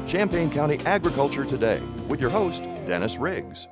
Champaign County Agriculture Today with your host, Dennis Riggs.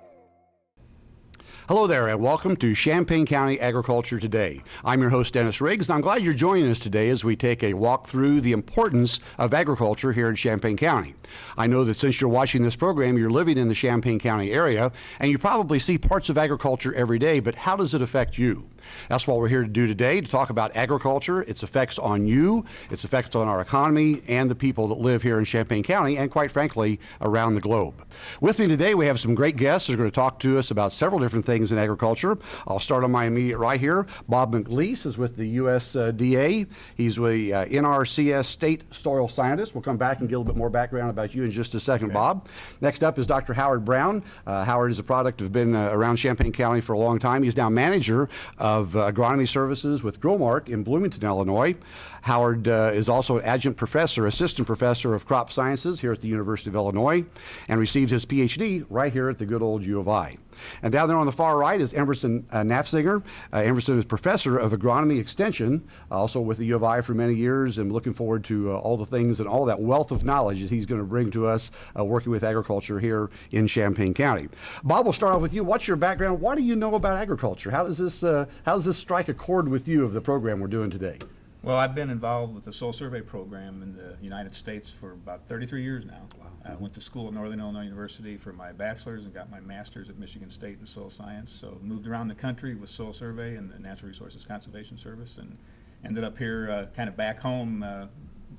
Hello there, and welcome to Champaign County Agriculture Today. I'm your host, Dennis Riggs, and I'm glad you're joining us today as we take a walk through the importance of agriculture here in Champaign County. I know that since you're watching this program, you're living in the Champaign County area, and you probably see parts of agriculture every day, but how does it affect you? That's what we're here to do today, to talk about agriculture, its effects on you, its effects on our economy, and the people that live here in Champaign County, and quite frankly, around the globe. With me today, we have some great guests that are going to talk to us about several different things in agriculture. I'll start on my immediate right here. Bob McLeese is with the USDA. He's with NRCS State Soil Scientist. We'll come back and get a little bit more background about you in just a second, Bob. Next up is Dr. Howard Brown. Howard is a product of been around Champaign County for a long time. He's now manager of agronomy services with Growmark in Bloomington, Illinois. Howard is also an adjunct professor, assistant professor of crop sciences here at the University of Illinois, and received his PhD right here at the good old U of I. And down there on the far right is Emerson Nafziger. Emerson is professor of agronomy extension, also with the U of I for many years, and looking forward to all the things and all that wealth of knowledge that he's going to bring to us working with agriculture here in Champaign County. Bob, we'll start off with you. What's your background? What do you know about agriculture? How does this strike a chord with you of the program we're doing today? Well, I've been involved with the soil survey program in the United States for about 33 years now. Wow. I went to school at Northern Illinois University for my bachelor's and got my master's at Michigan State in soil science. So moved around the country with soil survey and the Natural Resources Conservation Service, and ended up here kind of back home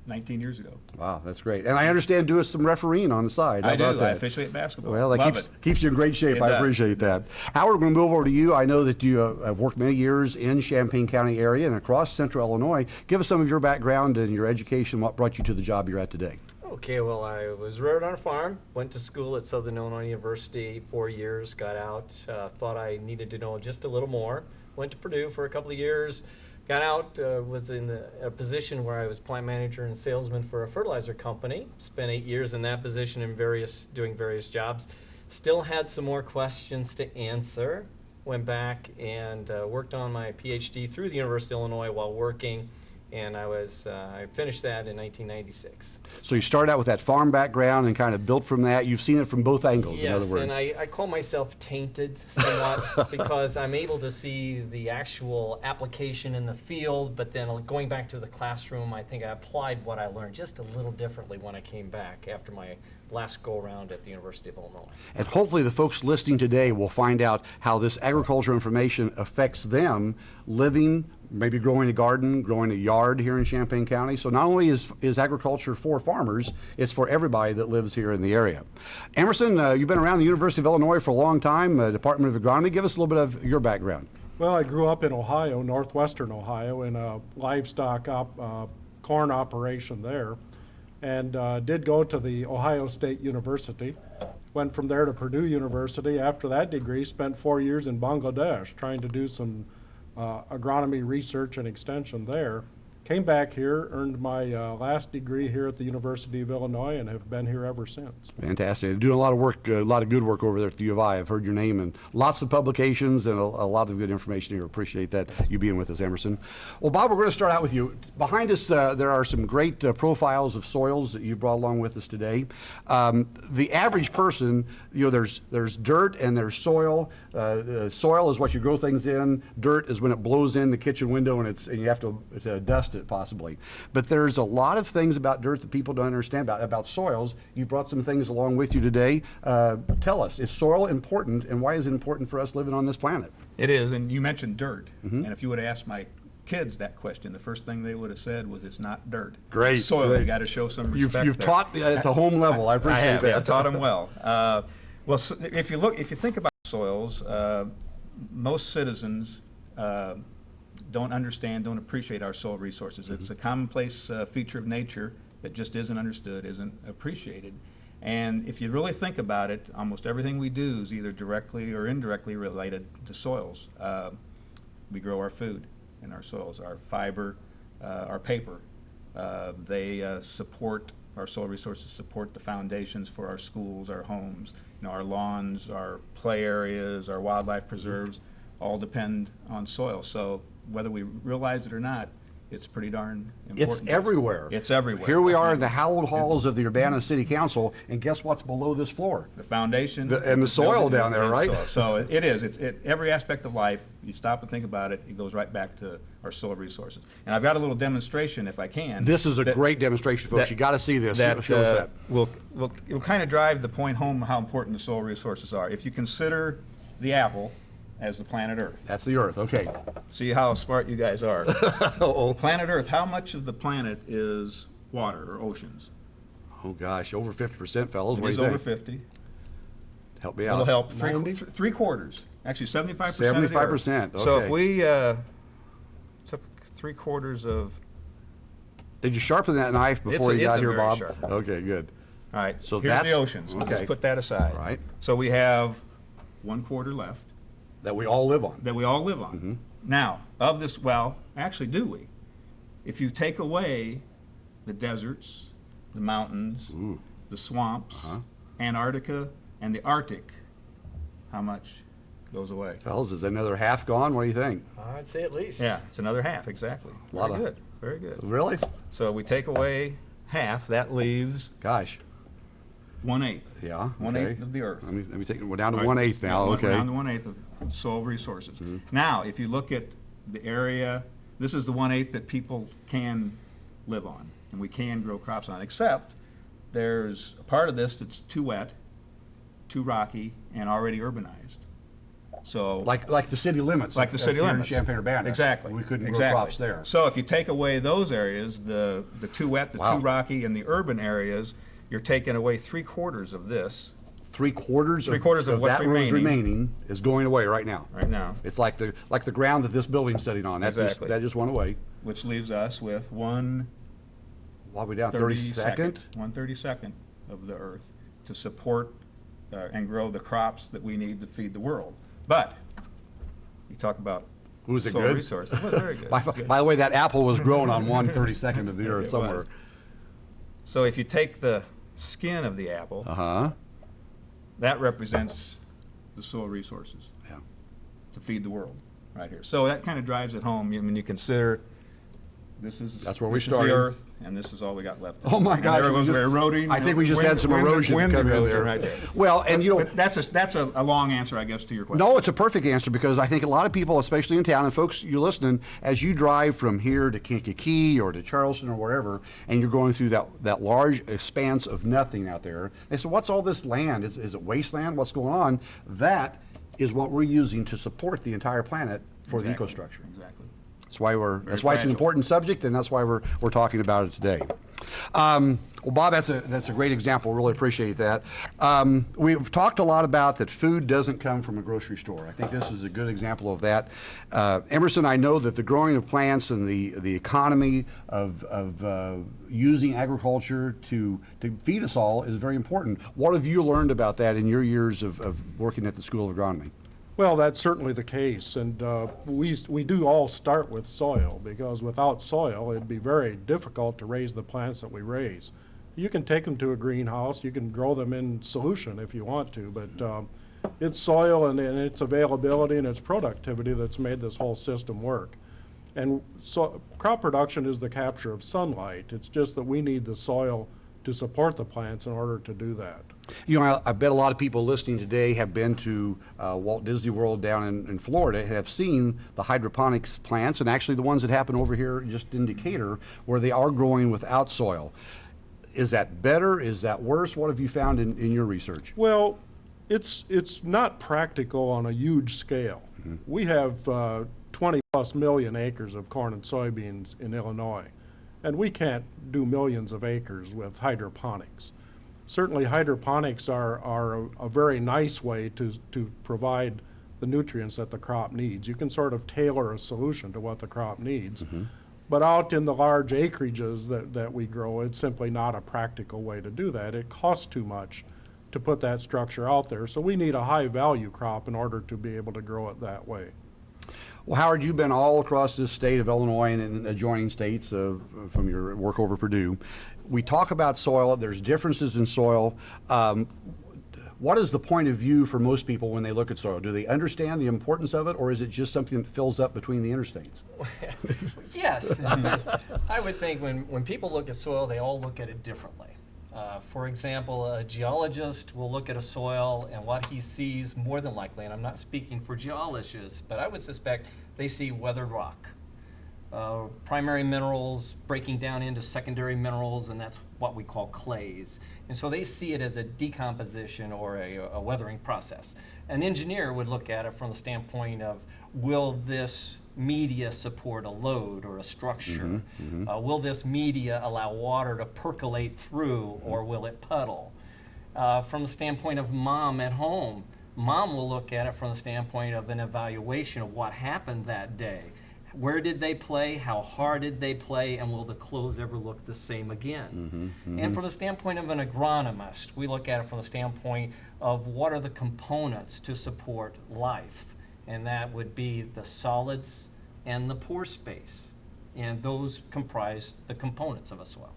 19 years ago. Wow, that's great. And I understand doing some refereeing on the side. I do. I officiate basketball. Well, that keeps you in great shape. I appreciate that. Howard, we're going to move over to you. I know that you have worked many years in Champaign County area and across central Illinois. Give us some of your background and your education, what brought you to the job you're at today. Okay, well, I was reared on a farm, went to school at Southern Illinois University 4 years, got out, thought I needed to know just a little more, went to Purdue for a couple of years, got out, was in a position where I was plant manager and salesman for a fertilizer company, spent 8 years in that position in doing various jobs, still had some more questions to answer, went back and worked on my PhD through the University of Illinois while working, and I finished that in 1996. So you started out with that farm background and kind of built from that. You've seen it from both angles, yes, in other words. Yes, and I call myself tainted somewhat because I'm able to see the actual application in the field, but then going back to the classroom, I think I applied what I learned just a little differently when I came back after my last go-around at the University of Illinois. And hopefully the folks listening today will find out how this agricultural information affects them living, maybe growing a garden, growing a yard here in Champaign County. So not only is agriculture for farmers, it's for everybody that lives here in the area. Emerson, you've been around the University of Illinois for a long time, Department of Agronomy. Give us a little bit of your background. Well, I grew up in Ohio, northwestern Ohio, in a livestock corn operation there, and did go to the Ohio State University. Went from there to Purdue University. After that degree, spent 4 years in Bangladesh trying to do some agronomy research and extension there. Came back here, earned my last degree here at the University of Illinois, and have been here ever since. Fantastic. You're doing a lot of work, a lot of good work over there at the U of I. I've heard your name in lots of publications and a lot of good information here. Appreciate that, you being with us, Emerson. Well, Bob, we're going to start out with you. Behind us, there are some great profiles of soils that you brought along with us today. The average person, there's dirt and there's soil. Soil is what you grow things in. Dirt is when it blows in the kitchen window and you have to dust it possibly. But there's a lot of things about dirt that people don't understand about soils. You brought some things along with you today. Tell us, is soil important, and why is it important for us living on this planet? It is, and you mentioned dirt. And if you would have asked my kids that question, the first thing they would have said was, it's not dirt. Great. It's soil. Great. You got to show some respect. You've taught at the home level. I appreciate that. I've taught them well. Well, so if you think about soils, most citizens don't understand, don't appreciate our soil resources. It's a commonplace feature of nature that just isn't understood, isn't appreciated. And if you really think about it, almost everything we do is either directly or indirectly related to soils. We grow our food in our soils, our fiber, our paper. They support, our soil resources support the foundations for our schools, our homes, our lawns, our play areas, our wildlife preserves, all depend on soil. So whether we realize it or not, it's pretty darn important. It's everywhere. It's everywhere. Here we are in the hallowed halls of the Urbana City Council, and guess what's below this floor? The foundation. And the soil down there, right? So it is. It's every aspect of life. You stop and think about it, it goes right back to our soil resources. And I've got a little demonstration, if I can. This is a great demonstration, folks. You got to see this. Show us that. Will kind of drive the point home how important the soil resources are. If you consider the apple as the planet Earth. That's the Earth, okay. See how smart you guys are. Uh-oh. Planet Earth, how much of the planet is water or oceans? Oh, gosh, over 50%, fellas. It What do is you over think? 50. Help me out. It'll help. 90? Three quarters. Actually, 75% of the Earth. 75%, So okay. if we took 3/4 of, Did you sharpen that knife before you it's got a here, very Bob? sharp. Okay, good. all right, So here's that's- the oceans. We'll okay. just put that aside. All right. So we have 1/4 left That we all live on. that we all live on. Mm-hmm. Now, of this, well, actually, do we? If you take away the deserts, the mountains, the swamps, Uh-huh. Antarctica, and the Arctic, how much goes away? Fellas, is another half gone? What do you think? I'd say at least. Yeah, it's another half, exactly. Lot Very of- good, very good. Really? So we take away half, that leaves Gosh. 1/8. Yeah, 1/8 okay. of the Earth. Let me take, we're down to Right. 1/8 now, Yeah, okay. We're down to 1/8 of soil resources. Now, if you look at the area, this is the 1/8 that people can live on, and we can grow crops on, except there's a part of this that's too wet, too rocky, and already urbanized. So, Like the city limits. like the city here limits. in Champaign-Urbana. Exactly. We couldn't exactly. grow crops there. So if you take away those areas, the too wet, the Wow. too rocky, and the urban areas, you're taking away 3/4 of this 3/4 3/4 of what's that room is remaining. remaining is going away right now. right now, It's like the ground that this building's sitting on. Exactly. That just went away. which leaves us with 1/32 What are we down, 32nd? 1/32 of the earth to support and grow the crops that we need to feed the world. But you talk about Was it soil good? resources. It was very good. By, It was good. by the way, that apple was grown on 1/32 of the earth It somewhere. was. So if you take the skin of the apple, Uh-huh. that represents the soil resources Yeah. to feed the world right here. So that kind of drives it home. I mean, you consider That's where we this is started. the earth, and this is all we got left. Oh my And gosh. everyone's eroding. I think we just had some wind erosion come in erosion there. right there. Well, and you know, But that's a long answer, I guess, to your question. no, it's a perfect answer because I think a lot of people, especially in town, and folks, you're listening, as you drive from here to Kankakee or to Charleston or wherever, and you're going through that large expanse of nothing out there, they say, what's all this land? Is it wasteland? What's going on? That is what we're using to support the entire planet for the Exactly. ecostructure. Exactly. That's why that's why it's an fragile. important subject, and that's why we're talking about it today. Well, Bob, that's a great example. Really appreciate that. We've talked a lot about that food doesn't come from a grocery store. I think this is a good example of that. Emerson, I know that the growing of plants and the economy of using agriculture to feed us all is very important. What have you learned about that in your years of working at the School of Agronomy? Well, that's certainly the case, and we do all start with soil, because without soil, it'd be very difficult to raise the plants that we raise. You can take them to a greenhouse, you can grow them in solution if you want to, but it's soil and its availability and its productivity that's made this whole system work. And so crop production is the capture of sunlight. It's just that we need the soil to support the plants in order to do that. You know, I bet a lot of people listening today have been to Walt Disney World down in Florida, have seen the hydroponics plants, and actually the ones that happen over here just in Decatur, where they are growing without soil. Is that better? Is that worse? What have you found in your research? Well, it's not practical on a huge scale. We have 20+ million acres of corn and soybeans in Illinois, and we can't do millions of acres with hydroponics. Certainly hydroponics are a very nice way to provide the nutrients that the crop needs. You can sort of tailor a solution to what the crop needs. But out in the large acreages that we grow, it's simply not a practical way to do that. It costs too much to put that structure out there. So we need a high value crop in order to be able to grow it that way. Well, Howard, you've been all across this state of Illinois and in adjoining states from your work over Purdue. We talk about soil. There's differences in soil. what is the point of view for most people when they look at soil? Do they understand the importance of it, or is it just something that fills up between the interstates? Yes. I would think when people look at soil, they all look at it differently. For example, a geologist will look at a soil and what he sees more than likely, and I'm not speaking for geologists, but I would suspect they see weathered rock. Primary minerals breaking down into secondary minerals, and that's what we call clays. And so they see it as a decomposition or a weathering process. An engineer would look at it from the standpoint of, will this media support a load or a structure? Will this media allow water to percolate through, or will it puddle? From the standpoint of mom at home, mom will look at it from the standpoint of an evaluation of what happened that day. Where did they play? How hard did they play? And will the clothes ever look the same again? And from the standpoint of an agronomist, we look at it from the standpoint of what are the components to support life. And that would be the solids and the pore space. And those comprise the components of a soil.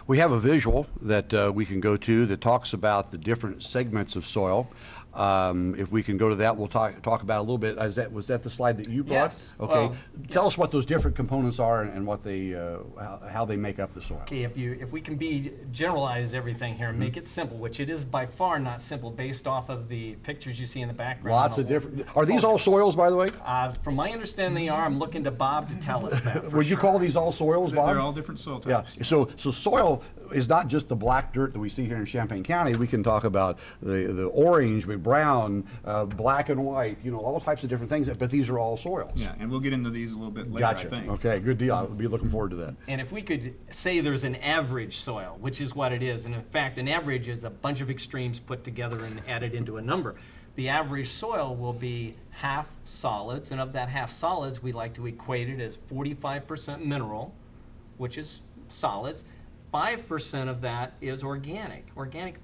We have a visual that we can go to that talks about the different segments of soil. If we can go to that, we'll talk about a little bit. Was that the slide that you brought? Yes. Okay. Well, Tell us what those different components are and what they, how they make up the soil. Okay, if we can generalize everything here and make it simple, which it is by far not simple based off of the pictures you see in the background. Lots of different. Are these all soils, by the way? From my understanding, they are. I'm looking to Bob to tell us that. Would you call these all soils, Bob? They're all different soil Yeah. types. So soil is not just the black dirt that we see here in Champaign County. We can talk about the orange with brown, black and white, all types of different things, but these are all soils. Yeah, and we'll get into these a little bit later, Gotcha. I think. Okay, good deal. I'll be looking forward to that. And if we could say there's an average soil, which is what it is, and in fact, an average is a bunch of extremes put together and added into a number. The average soil will be half solids, and of that half solids, we like to equate it as 45% mineral, which is solids. 5% of that is organic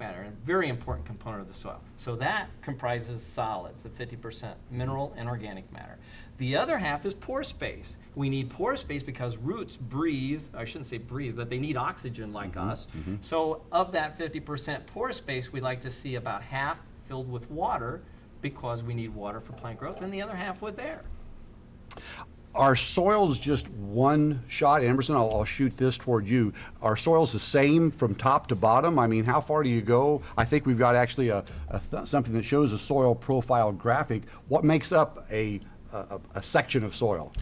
matter, a very important component of the soil. So that comprises solids, the 50% mineral and organic matter. The other half is pore space. We need pore space because roots breathe, I shouldn't say breathe, but they need oxygen like us. So of that 50% pore space, we like to see about half filled with water because we need water for plant growth, and the other half with air. Are soils just one shot? Emerson, I'll shoot this toward you. Are soils the same from top to bottom? I mean, how far do you go? I think we've got actually something that shows a soil profile graphic. What makes up a section of soil?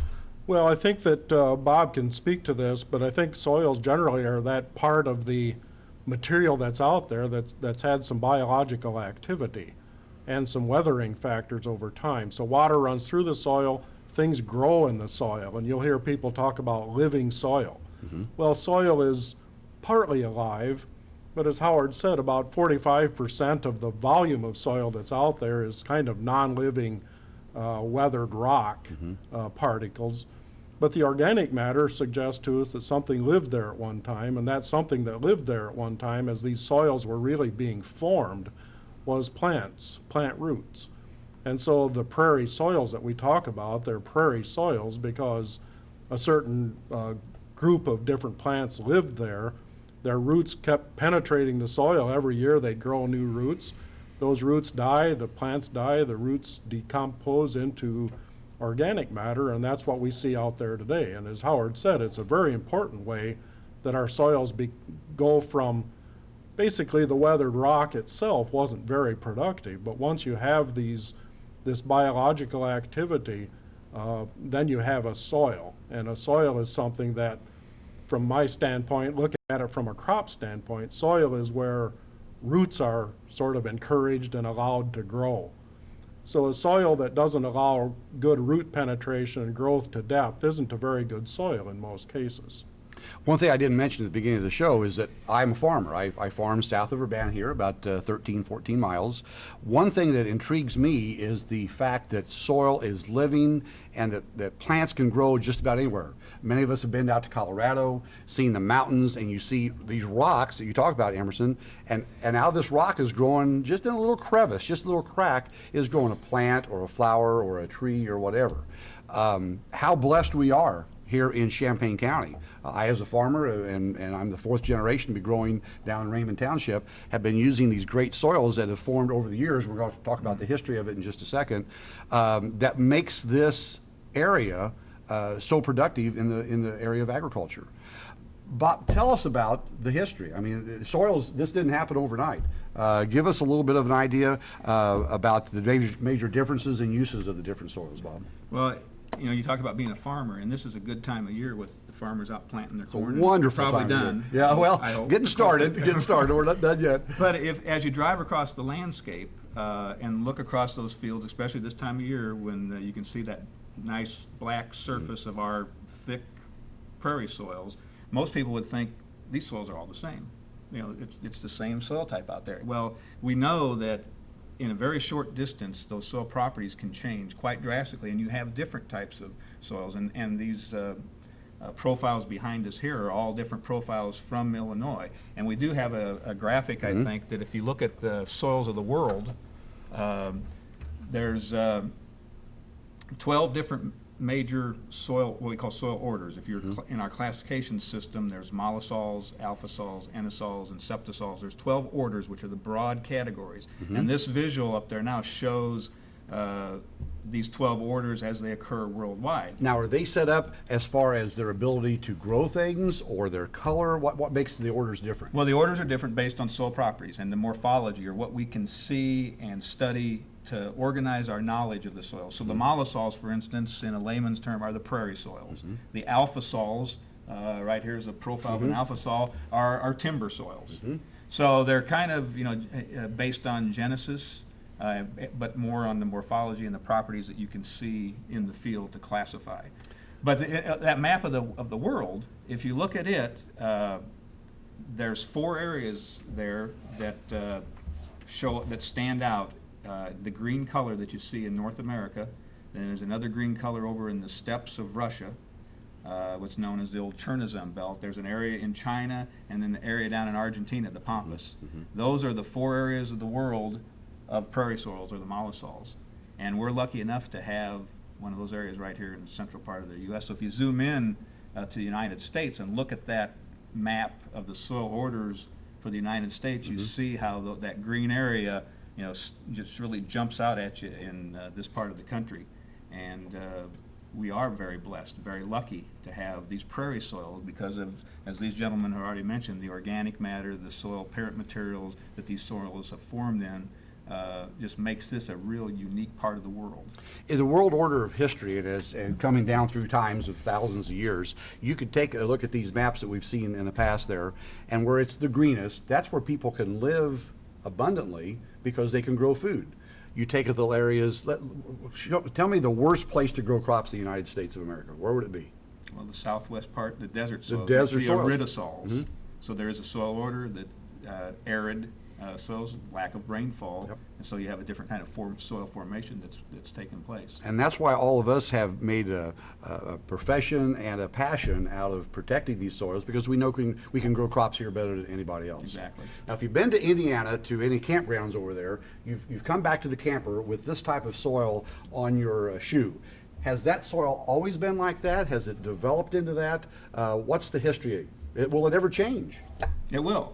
Well, I think that Bob can speak to this, but I think soils generally are that part of the material that's out there that's had some biological activity and some weathering factors over time. So water runs through the soil, things grow in the soil, and you'll hear people talk about living soil. Well, soil is partly alive, but as Howard said, about 45% of the volume of soil that's out there is kind of non-living weathered rock particles. But the organic matter suggests to us that something lived there at one time, and that something that lived there at one time as these soils were really being formed was plants, plant roots. And so the prairie soils that we talk about, they're prairie soils because a certain group of different plants lived there. Their roots kept penetrating the soil. Every year they'd grow new roots. Those roots die, the plants die, the roots decompose into organic matter, and that's what we see out there today. And as Howard said, it's a very important way that our soils go from basically the weathered rock itself wasn't very productive, but once you have this biological activity, then you have a soil. And a soil is something that, from my standpoint, looking at it from a crop standpoint, soil is where roots are sort of encouraged and allowed to grow. So a soil that doesn't allow good root penetration and growth to depth isn't a very good soil in most cases. One thing I didn't mention at the beginning of the show is that I'm a farmer. I farm south of Urbana here, about 13, 14 miles. One thing that intrigues me is the fact that soil is living and that plants can grow just about anywhere. Many of us have been out to Colorado, seen the mountains, and you see these rocks that you talk about, Emerson, and out of this rock is growing, just in a little crevice, just a little crack, is growing a plant or a flower or a tree or whatever. How blessed we are here in Champaign County. I, as a farmer, and I'm the fourth generation to be growing down in Raymond Township, have been using these great soils that have formed over the years. We're going to talk about the history of it in just a second. That makes this area so productive in the area of agriculture. Bob, tell us about the history. I mean, soils, this didn't happen overnight. Give us a little bit of an idea about the major differences and uses of the different soils, Bob. Well, you know, you talk about being a farmer, and this is a good time of year with the farmers out planting their corn. Wonderful Probably time of done. year. Yeah, well, I hope. getting started. We're not done yet. But as you drive across the landscape and look across those fields, especially this time of year when you can see that nice black surface of our thick prairie soils, most people would think these soils are all the same. You know, it's the same soil type out there. Well, we know that in a very short distance, those soil properties can change quite drastically, and you have different types of soils. And these profiles behind us here are all different profiles from Illinois. And we do have a graphic, I think, that if you look at the soils of the world, there's 12 different major soil, what we call soil orders. If you're in our classification system, there's mollisols, alpha sols, N-sols, and septisols. There's 12 orders, which are the broad categories. And this visual up there now shows these 12 orders as they occur worldwide. Now, are they set up as far as their ability to grow things or their color? What makes the orders different? Well, the orders are different based on soil properties and the morphology, or what we can see and study to organize our knowledge of the soil. So the mollisols, for instance, in a layman's term, are the prairie soils. The alpha sols, right here is a profile of an alpha sol, are timber soils. So they're kind of, you know, based on genesis, but more on the morphology and the properties that you can see in the field to classify. But that map of the world, if you look at it, there's 4 areas there that that stand out. The green color that you see in North America, then there's another green color over in the steppes of Russia, what's known as the old Chernozem belt. There's an area in China, and then the area down in Argentina, the Pampas. Those are the 4 areas of the world of prairie soils, or the mollisols. And we're lucky enough to have one of those areas right here in the central part of the U.S. So if you zoom in to the United States and look at that map of the soil orders for the United States, you see how that green area, you know, just really jumps out at you in this part of the country. And we are very blessed, very lucky to have these prairie soils because of, as these gentlemen have already mentioned, the organic matter, the soil parent materials that these soils have formed in, just makes this a real unique part of the world. In the world order of history, and coming down through times of thousands of years, you could take a look at these maps that we've seen in the past there, and where it's the greenest, that's where people can live abundantly because they can grow food. You take the areas, tell me the worst place to grow crops in the United States of America. Where would it be? Well, the southwest part, the desert soils. The desert soils. Iridosols. So there is a soil order that arid soils, lack of rainfall, and so you have a different kind of soil formation that's taken place. And that's why all of us have made a profession and a passion out of protecting these soils, because we know we can grow crops here better than anybody else. Exactly. Now, if you've been to Indiana, to any campgrounds over there, you've come back to the camper with this type of soil on your shoe. Has that soil always been like that? Has it developed into that? What's the history? Will it ever change? It will.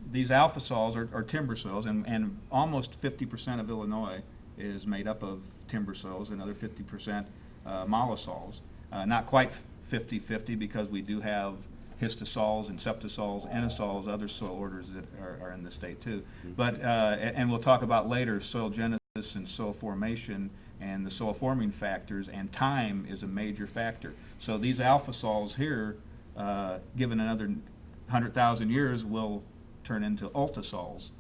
These alpha soils are timber soils, and almost 50% of Illinois is made up of timber soils, another 50% mollisols. Not quite 50-50 because we do have histosols and septisols, N-sols, other soil orders that are in the state too. But, and we'll talk about later, soil genesis and soil formation and the soil forming factors, and time is a major factor. So these alpha soils here, given another 100,000 years, will turn into ultisols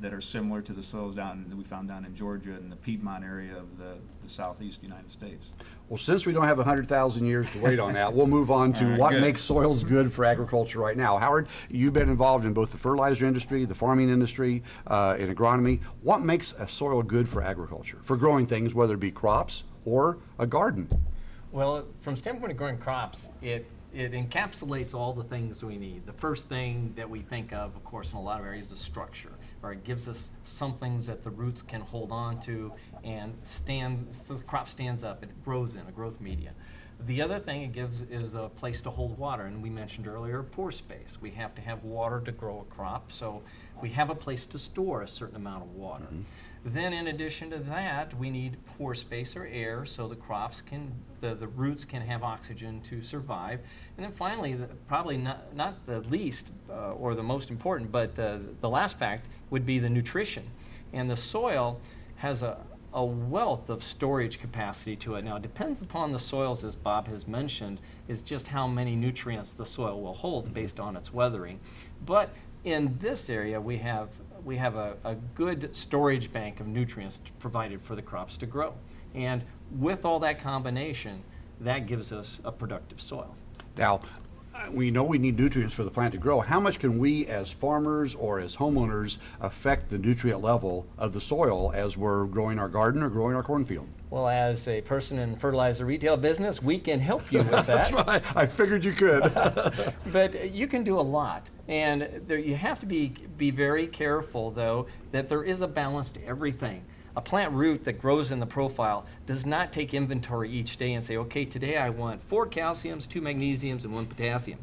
that are similar to the soils that we found down in Georgia and the Piedmont area of the southeast United States. Well, since we don't have 100,000 years to wait on that, we'll move on to what makes soils good for agriculture right now. Howard, you've been involved in both the fertilizer industry, the farming industry, in agronomy. What makes a soil good for agriculture, for growing things, whether it be crops or a garden? Well, from standpoint of growing crops, it encapsulates all the things we need. The first thing that we think of course, in a lot of areas is structure. Or it gives us something that the roots can hold on to and so the crop stands up, it grows in a growth media. The other thing it gives is a place to hold water, and we mentioned earlier pore space. We have to have water to grow a crop, so we have a place to store a certain amount of water. Then in addition to that, we need pore space or air so the crops can, the roots can have oxygen to survive. And then finally, probably not the least or the most important, but the last fact would be the nutrition. And the soil has a wealth of storage capacity to it. Now, it depends upon the soils, as Bob has mentioned, is just how many nutrients the soil will hold based on its weathering. But in this area, we have a good storage bank of nutrients provided for the crops to grow. And with all that combination, that gives us a productive soil. Now, we know we need nutrients for the plant to grow. How much can we as farmers or as homeowners affect the nutrient level of the soil as we're growing our garden or growing our cornfield? Well, as a person in fertilizer retail business, we can help you with that. That's right. I figured you could. But you can do a lot. And you have to be very careful, though, that there is a balance to everything. A plant root that grows in the profile does not take inventory each day and say, okay, today I want 4 calciums, 2 magnesiums, and 1 potassium.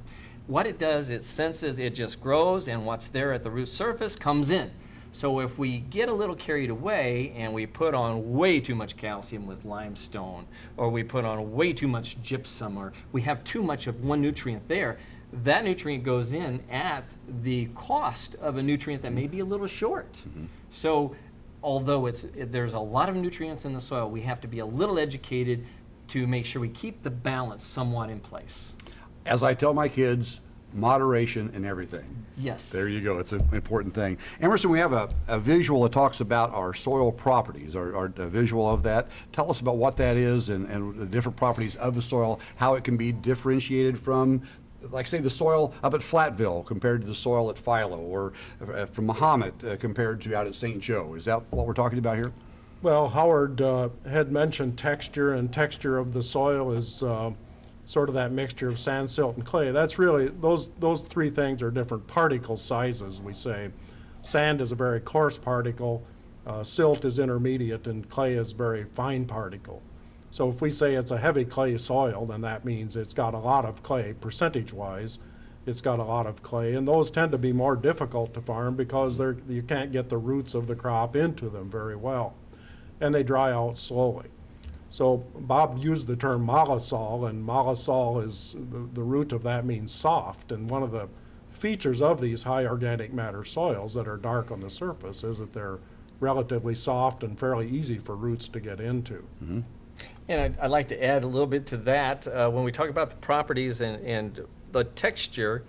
What it does, it senses, it just grows, and what's there at the root surface comes in. So if we get a little carried away and we put on way too much calcium with limestone, or we put on way too much gypsum, or we have too much of one nutrient there, that nutrient goes in at the cost of a nutrient that may be a little short. So although there's a lot of nutrients in the soil, we have to be a little educated to make sure we keep the balance somewhat in place. As I tell my kids, moderation in everything. Yes. There you go. It's an important thing. Emerson, we have a visual that talks about our soil properties, a visual of that. Tell us about what that is and the different properties of the soil, how it can be differentiated from, like, say, the soil up at Flatville compared to the soil at Philo, or from Mahomet compared to out at St. Joe. Is that what we're talking about here? Well, Howard had mentioned texture, and texture of the soil is sort of that mixture of sand, silt, and clay. That's really, those three things are different particle sizes, we say. Sand is a very coarse particle, silt is intermediate, and clay is very fine particle. So if we say it's a heavy clay soil, then that means it's got a lot of clay, percentage-wise. It's got a lot of clay, and those tend to be more difficult to farm because you can't get the roots of the crop into them very well, and they dry out slowly. So Bob used the term mollisol, and mollisol is, the root of that means soft, and one of the features of these high organic matter soils that are dark on the surface is that they're relatively soft and fairly easy for roots to get into. And I'd like to add a little bit to that. When we talk about the properties and the texture,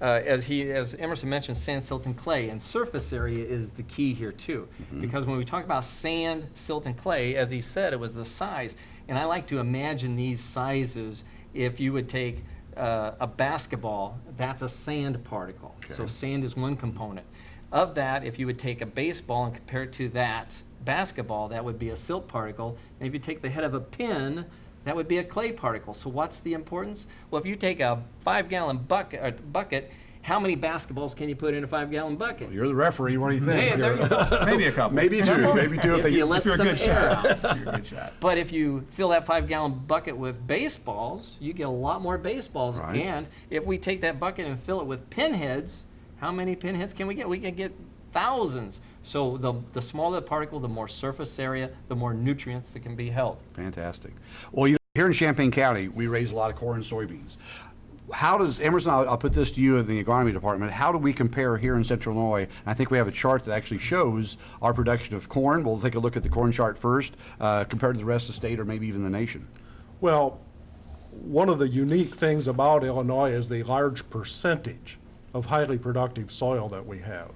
as Emerson mentioned, sand, silt, and clay, and surface area is the key here too. Because when we talk about sand, silt, and clay, as he said, it was the size. And I like to imagine these sizes. If you would take a basketball, that's a sand particle. Okay. So sand is one component. Of that, if you would take a baseball and compare it to that basketball, that would be a silt particle. And if you take the head of a pin, that would be a clay particle. So what's the importance? Well, if you take a 5-gallon bucket, how many basketballs can you put in a 5-gallon bucket? Well, you're the referee. What do you think? Hey, there you go. Maybe a couple. Maybe two. Maybe two if you let if you're some a good air shot. out. You're a good shot. But if you fill that 5-gallon bucket with baseballs, you get a lot more baseballs. Right. And if we take that bucket and fill it with pinheads, how many pinheads can we get? We can get thousands. So the smaller the particle, the more surface area, the more nutrients that can be held. Fantastic. Well, you know, here in Champaign County, we raise a lot of corn and soybeans. How does, Emerson, I'll put this to you in the agronomy department, how do we compare here in Central Illinois? And I think we have a chart that actually shows our production of corn. We'll take a look at the corn chart first, compared to the rest of the state or maybe even the nation. Well, one of the unique things about Illinois is the large percentage of highly productive soil that we have.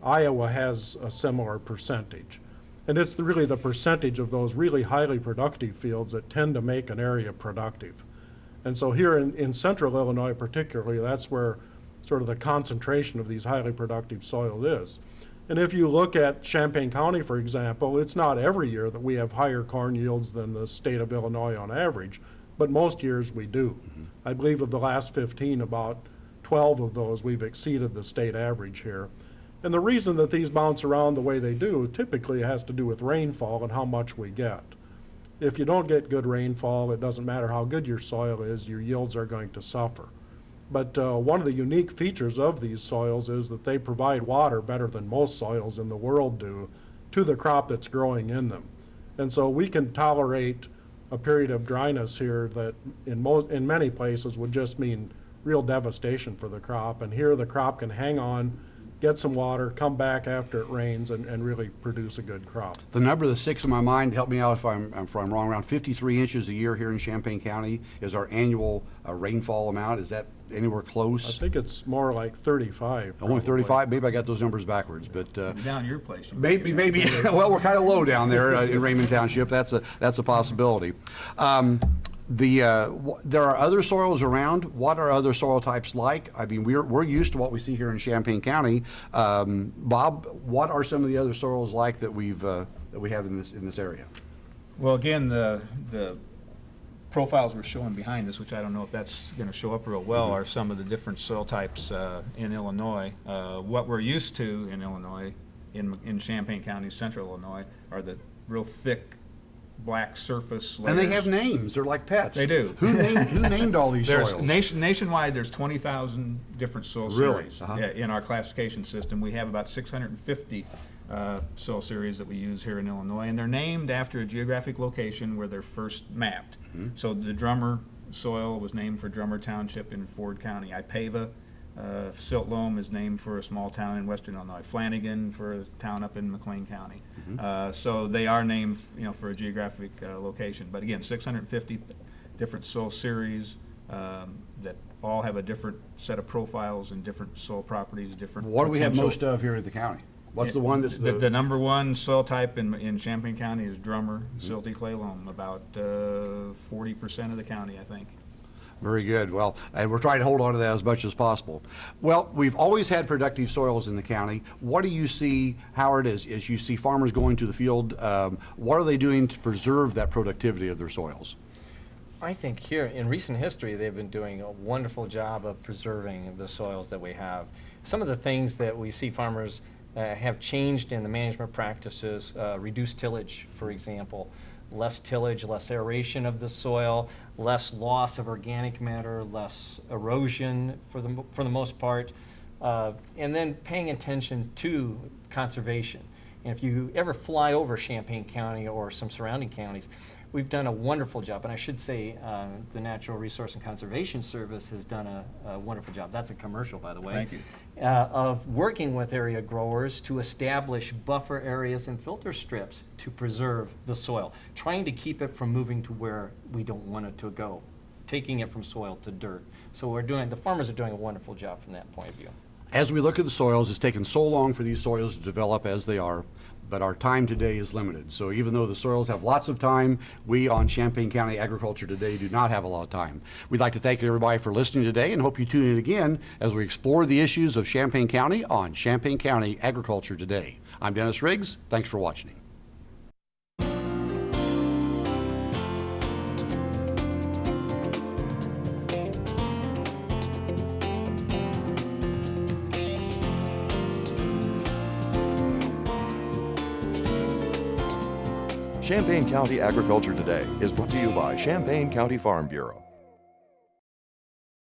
Iowa has a similar percentage. And it's really the percentage of those really highly productive fields that tend to make an area productive. And so here in central Illinois particularly, that's where sort of the concentration of these highly productive soils is. And if you look at Champaign County, for example, it's not every year that we have higher corn yields than the state of Illinois on average, but most years we do. I believe of the last 15, about 12 of those we've exceeded the state average here. And the reason that these bounce around the way they do typically has to do with rainfall and how much we get. if you don't get good rainfall, it doesn't matter how good your soil is, your yields are going to suffer. But one of the unique features of these soils is that they provide water better than most soils in the world do to the crop that's growing in them. And so we can tolerate a period of dryness here that in many places would just mean real devastation for the crop. And here the crop can hang on, get some water, come back after it rains, and really produce a good crop. The number that sticks in my mind, help me out if I'm wrong, around 53 inches a year here in Champaign County is our annual rainfall amount. Is that anywhere I close? think it's more like 35. Only probably. 35? Maybe I got those numbers backwards, but Down your place. maybe. Well, we're kind of low down there in Raymond Township. That's a possibility. There are other soils around. What are other soil types like? I mean, we're used to what we see here in Champaign County. Bob, what are some of the other soils like that we have in this area? Well, again, the profiles we're showing behind us, which I don't know if that's going to show up real well, are some of the different soil types in Illinois. What we're used to in Illinois, in Champaign County, central Illinois, are the real thick black surface layers. And they have names. They're like pets. They do. Who named all these There's soils? nationwide, there's 20,000 different soil Really? series. Uh-huh. Yeah, in our classification system. We have about 650 soil series that we use here in Illinois, and they're named after a geographic location where they're first mapped. So the Drummer soil was named for Drummer Township in Ford County. Ipava, Silt Loam is named for a small town in western Illinois. Flanagan for a town up in McLean County. So they are named, for a geographic location. But again, 650 different soil series that all have a different set of profiles and different soil properties, different. What do we have potential. most of here in the county? What's the one that's The number one soil type in Champaign County is Drummer, silty clay loam, about 40% of the county, I think. Very good. Well, and we're trying to hold on to that as much as possible. Well, we've always had productive soils in the county. What do you see, Howard, as you see farmers going to the field? What are they doing to preserve that productivity of their soils? I think here in recent history they've been doing a wonderful job of preserving the soils that we have. Some of the things that we see farmers have changed in the management practices, reduced tillage, for example, less tillage, less aeration of the soil, less loss of organic matter, less erosion for the most part, and then paying attention to conservation. And if you ever fly over Champaign County or some surrounding counties, we've done a wonderful job, and I should say the Natural Resource and Conservation Service has done a wonderful job. That's a commercial, by the way. Thank you. Of working with area growers to establish buffer areas and filter strips to preserve the soil, trying to keep it from moving to where we don't want it to go, taking it from soil to dirt. So the farmers are doing a wonderful job from that point of view. As we look at the soils, it's taken so long for these soils to develop as they are, but our time today is limited. So even though the soils have lots of time, we on Champaign County Agriculture Today do not have a lot of time. We'd like to thank everybody for listening today and hope you tune in again as we explore the issues of Champaign County on Champaign County Agriculture Today. I'm Dennis Riggs. Thanks for watching. Champaign County Agriculture Today is brought to you by Champaign County Farm Bureau.